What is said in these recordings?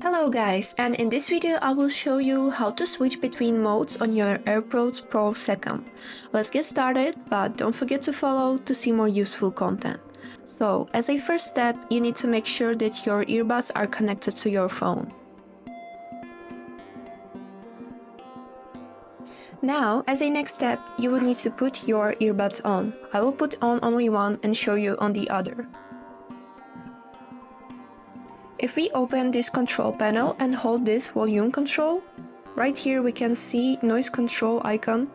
Hello guys, and in this video I will show you how to switch between modes on your AirPods Pro second. Let's get started, but don't forget to follow to see more useful content. So, as a first step, you need to make sure that your earbuds are connected to your phone. Now, as a next step, you will need to put your earbuds on. I will put on only one and show you on the other. If we open this control panel and hold this volume control, right here we can see noise control icon,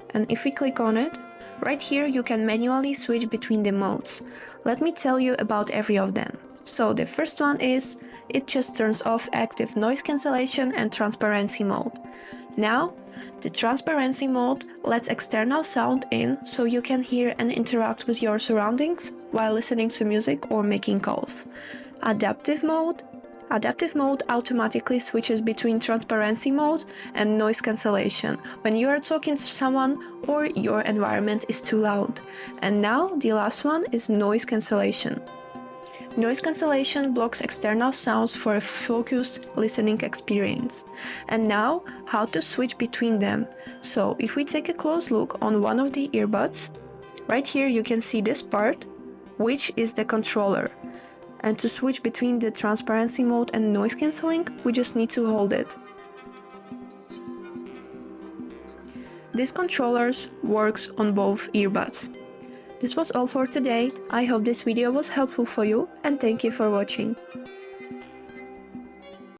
and if we click on it, right here you can manually switch between the modes. Let me tell you about every of them. So the first one is, it just turns off active noise cancellation and transparency mode. Now, the transparency mode lets external sound in so you can hear and interact with your surroundings while listening to music or making calls. Adaptive mode automatically switches between transparency mode and noise cancellation when you are talking to someone or your environment is too loud. And now the last one is noise cancellation. Noise cancellation blocks external sounds for a focused listening experience. And now, how to switch between them. So if we take a close look on one of the earbuds, right here you can see this part, which is the controller. And to switch between the transparency mode and noise cancelling, we just need to hold it. This controller works on both earbuds. This was all for today. I hope this video was helpful for you, and thank you for watching.